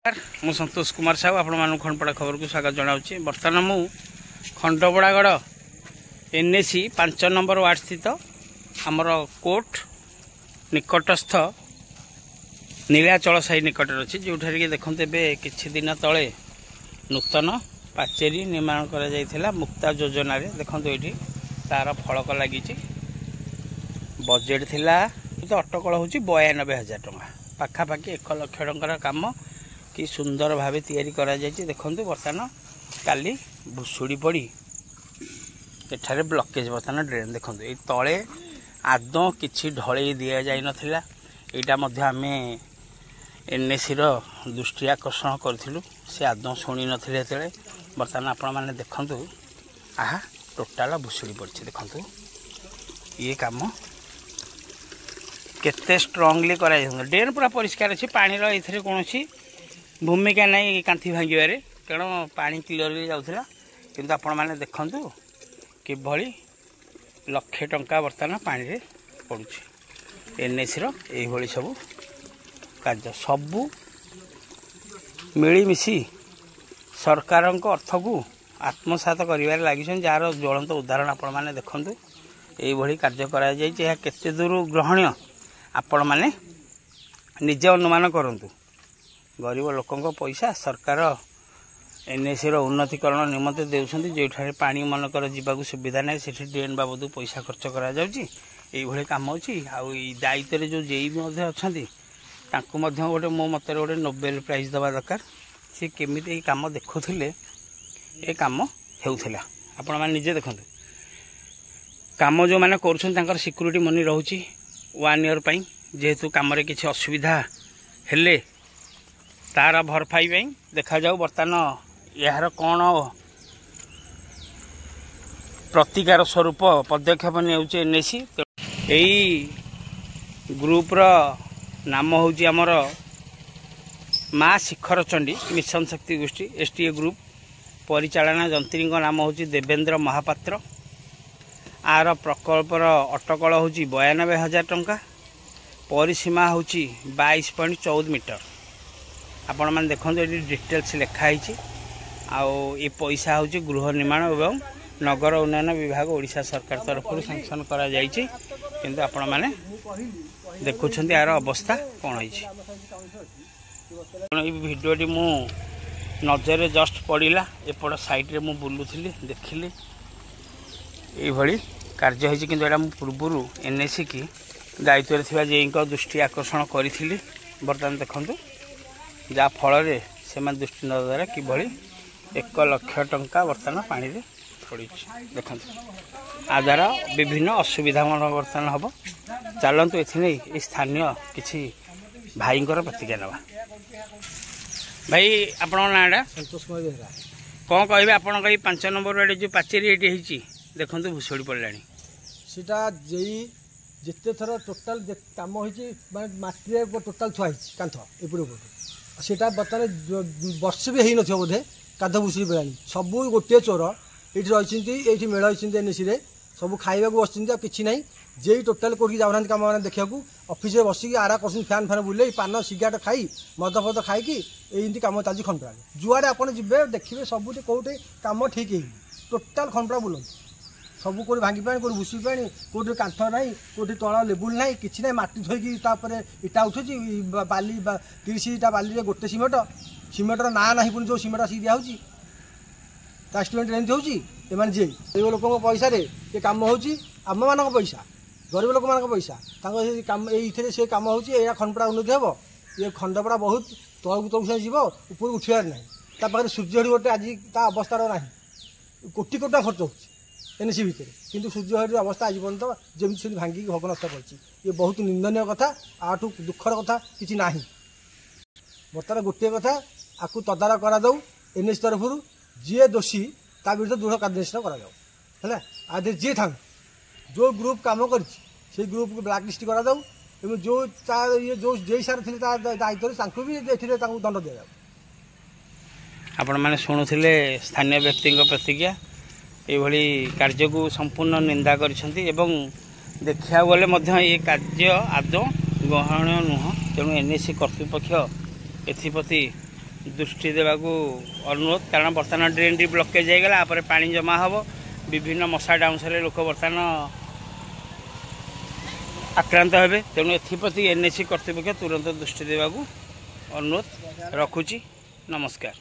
मु संतोष कुमार साहू आपण खंडपड़ा खबर को स्वागत जनाऊँगी। बर्तमान मु खंडपड़ागढ़ एनएसी 5 नंबर वार्ड स्थित आमर कोर्ट निकटस्थ नीलाचल साही निकट अच्छी जो देखते ए किछि दिन तले नूतन पाचेरी निर्माण करा मुक्ता योजना रे देखते ये तार फलक लगी बजेट थिला तो अटकल हूँ 92,000 टଙ୍କା पाखापाखि 1 लाख टंकार काम कि सुंदर भाव तैयारी करा जायछि। देखंतु बर्तमान काली भुसुड़ी पड़ी एठारे ब्लॉकेज बर्तमान ड्रेन देखंतु ए तले आदौ किछि ढळई दिया जाय नथिला। एटा मध्ये आमे एनएसी रो दृष्टि आकर्षण करथिलु से आदौ सुनी नथिले तेले बर्तमान आपण माने देखंतु आहा टोटाल भुसुड़ी पड़छि। देखंतु ये काम केते स्ट्रांगली करा जाय ड्रेन पूरा परिष्कार अछि पानी रो एथरे कोनोसी भूमिका नहीं कांथी भांगे कारण पानी क्लीयरली जाऊला किंतु आपण माने देखंतु कि भली लक्षे टंका बर्तमान पानी रे पड़ुछि। एनएसी रो एही भली सब कार्य सबु मिलीमिशी सरकार अर्थ को आत्मसात करिवार लागिछन जार ज्वलंत उदाहरण आपण माने देखंतु एही भली कार्य करा जाय छै। केते दूर ग्रहणीय आपण माने निजे अनुमान करंतु। गरीब लोकों पैसा सरकार एनएसी रो उन्नतीकरण निमंते देउछंती जेठारे पानी मनकर जीवाकू सुविधा नै सेठी ड्रेन बाबद पैसा खर्च करा जाउची एई भली काम होची। आ दायित्व रे जो जेई मध्ये अछंती तांको मध्ये गोटे मो मते गोटे नोबेल प्राइज दबा दरकार। से केमिति ए काम देखुथिले ए काम हेउथिला आपण माने निजे देखंतु काम जो माने करछन तांकर सिक्युरिटी मनी रहउची 1 ईयर पई जेहेतु काम रे किछि असुविधा हेले तार भरपाई देखा जाऊ बर्तमान यार कौन प्रतिकार स्वरूप पदक्षेप नेउचे एनएसी। यही ग्रुप रो नाम हूँ आमर माँ शिखर चंडी मिशन शक्ति गोष्ठी एसटीए ग्रुप परिचालना जंत्री नाम हूँ देवेंद्र महापात्र। आर प्रकल्पर अटकल हूँ 92,000 टंका परिसीमा हूँ 22.14 मीटर। आपण मैंने देखो ये डिटेल्स लिखाई ये पैसा हूँ गृह निर्माण एवं नगर उन्नयन विभाग ओडिशा सरकार तरफ सैंक्शन करा जायछि किंतु आपण मैंने देखुं यार अवस्था कौन है। भिडियोटी मु नजर जस्ट पड़ा एपट साइड रे मु बुलूली देखिली ये कार्य होती कि पूर्वर एनएसी की दायित्व थी जे दृष्टि आकर्षण करी बर्तमान देखु जा फल से दृष्टि न द्वारा किभली 1 लाख टंका बर्तमान पानी रे पड़ी देखते आ द्वारा विभिन्न असुविधा बर्तमान हम चलतु ए स्थानीय किसी भाई प्रतिज्ञा ना भाई आपण नाटा संतोष कुमार बेहरा कौन कहे आप 5 नंबर वार्ड जो पाचेरी ये देखते भुसुड़ी पड़ा सीटा जेई जिते थर टोटाल कम होती टोटाल थुआई कांथ एपट सेटा बर्तमान वर्ष भी हो न बोधे कांध भुसुड़ी पड़ा सब गोटे चोर ये रही मेल होती एनएसी सब खाइबा बस कि ना जे टोटाल कौट जाऊना कम मैंने देखा ऑफिस बसिक आरा कर फैन फैन बुले पान सिगारेट खाई मद फद खाई एमती कम चलती खंडपड़ा जुआड़े आपड़ जी देखिए सब कौटे कम ठीक है टोटाल खंडपड़ा बुलूँ सब कौट भांगी पानी कौट भुसी पानी कौटे कांथ ना कौटे तल लेबुल ना कि ना मटी थोकी इटा उठुची बाली 30 इटा बाली गोटे सिमेंटर ना ना पुणी जो सिमेंट आसिक दिखाई एस्टिमेट एमती होने जे गरीब लोक पैसा ये कम होम मान पैसा गरीब लोक मान पैसा ये से कम हो खंडपड़ा उन्नति हे ये खंडपड़ा बहुत तौक तौक जीव ऊपर उठार ना पाखे सूर्यहरी गोटे आज अवस्था ना कोटी कोटी खर्च हो एनएसी भितर किंतु सूर्यहरी अवस्था आज पर्यटन जमी भांगिक भग नष्ट कर बहुत निंदनीय कथा आठू दुखर कथा कि ना बर्तमान गोटे कथा आपको तदारख करा एनएसी तरफ जी दोषी ता विरुद्ध दृढ़ कार्यानुष्ठान करा आदि जी था जो ग्रुप काम कर ग्रुप को ब्लैक लिस्ट करा जो ये जो जे सार थे दायित्व भी दंड दि आपण मैंने शुणुले स्थानीय व्यक्ति प्रतिज्ञा ये कार्य को संपूर्ण निंदा करिसेंती देखा गले ये कार्य आदौ ग्रहणीय नुह तेणु एनएसी कर्तृपक्ष एप्रति दृष्टि देवाकू अनुरोध, कारण बर्तमान ड्रेन टी ब्लकेज होगला पानी जमा हम विभिन्न मशा डाउंस लोक बर्तमान आक्रांत हे। तेणु एप्रति एनएसी कर्तृपक्ष तुरंत दृष्टि देवाकू अनुरोध रखुची। नमस्कार।